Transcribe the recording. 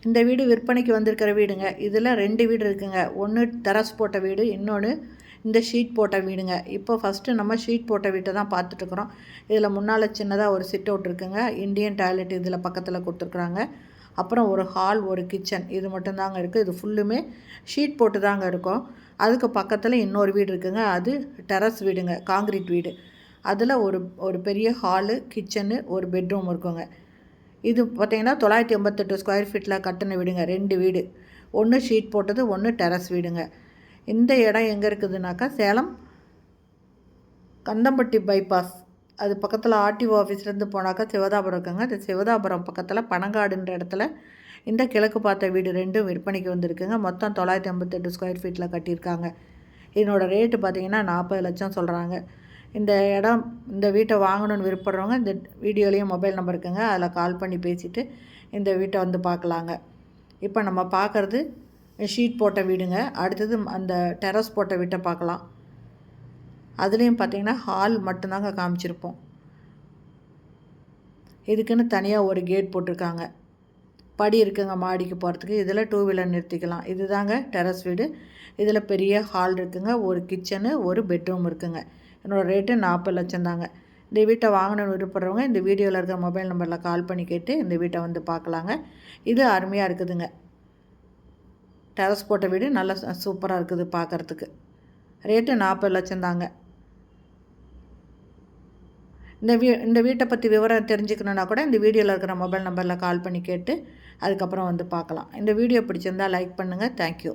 இந்த வீடு விற்பனைக்கு வந்திருக்கிற வீடுங்க. இதில் 2 வீடு இருக்குங்க. ஒன்று டெரஸ் போட்ட வீடு, இன்னொன்று இந்த ஷீட் போட்ட வீடுங்க. இப்போ ஃபஸ்ட்டு நம்ம ஷீட் போட்ட வீட்டை தான் பார்த்துட்ருக்குறோம். இதில் முன்னால் சின்னதாக ஒரு சிட் அவுட் இருக்குங்க. இண்டியன் டாய்லெட் இதில் பக்கத்தில் கொடுத்துருக்குறாங்க. அப்புறம் ஒரு ஹால், ஒரு கிச்சன், இது மட்டும்தாங்க இருக்குது. இது ஃபுல்லுமே ஷீட் போட்டு தாங்க இருக்கும். அதுக்கு பக்கத்தில் இன்னொரு வீடு இருக்குங்க. அது டெரஸ் வீடுங்க, காங்கிரீட் வீடு. அதில் ஒரு பெரிய ஹாலு, கிச்சனு, ஒரு பெட்ரூம் இருக்குங்க. இது பார்த்திங்கன்னா 988 ஸ்கொயர் ஃபீட்டில் கட்டின வீடுங்க. 2 வீடு, ஒன்று ஷீட் போட்டது, ஒன்று டெரஸ் வீடுங்க. இந்த இடம் எங்கே இருக்குதுனாக்கா சேலம் கந்தம்பட்டி பைபாஸ், அது பக்கத்தில் ஆர்டிஓ ஆஃபீஸ்லேருந்து போனாக்கா சிவதாபுரம் இருக்குங்க. அது சிவதாபுரம் பக்கத்தில் பனங்காடுன்ற இடத்துல இந்த கிழக்கு பார்த்த வீடு 2ம் விற்பனைக்கு வந்திருக்குங்க. மொத்தம் 988 ஸ்கொயர் ஃபீட்டில் கட்டியிருக்காங்க. இதனோட ரேட்டு பார்த்திங்கன்னா 40 லட்சம் சொல்கிறாங்க. இந்த வீட்டை வாங்கணுன்னு விருப்பப்படுறவங்க இந்த வீடியோலேயும் மொபைல் நம்பர் இருக்குங்க. அதில் கால் பண்ணி பேசிவிட்டு இந்த வீட்டை வந்து பார்க்கலாங்க. இப்போ நம்ம பார்க்குறது ஷீட் போட்ட வீடுங்க. அடுத்தது அந்த டெரஸ் போட்ட வீட்டை பார்க்கலாம். அதுலேயும் பார்த்திங்கன்னா ஹால் மட்டும்தாங்க காமிச்சிருப்போம். இதுக்குன்னு தனியாக ஒரு கேட் போட்டிருக்காங்க. படி இருக்குங்க மாடிக்கு போகிறதுக்கு. இதில் 2 வீலர் நிறுத்திக்கலாம். இது தாங்க டெரஸ் வீடு. இதில் பெரிய ஹால் இருக்குங்க, ஒரு கிச்சனு, ஒரு பெட்ரூம் இருக்குங்க. என்னோடய ரேட்டு 40 லட்சம் தாங்க. இந்த வீட்டை வாங்கணுன்னு விருப்பப்படுறவங்க இந்த வீடியோவில் இருக்கிற மொபைல் நம்பரில் கால் பண்ணி கேட்டு இந்த வீட்டை வந்து பார்க்கலாங்க. இது அருமையாக இருக்குதுங்க. டெரஸ் போட்ட வீடு நல்லா சூப்பராக இருக்குது பார்க்குறதுக்கு. ரேட்டு 40 லட்சம் தாங்க. இந்த வீட்டை பற்றி விவரம் தெரிஞ்சுக்கணுன்னா கூட இந்த வீடியோவில் இருக்கிற மொபைல் நம்பரில் கால் பண்ணி கேட்டு அதுக்கப்புறம் வந்து பார்க்கலாம். இந்த வீடியோ பிடிச்சிருந்தால் லைக் பண்ணுங்கள். தேங்க்யூ.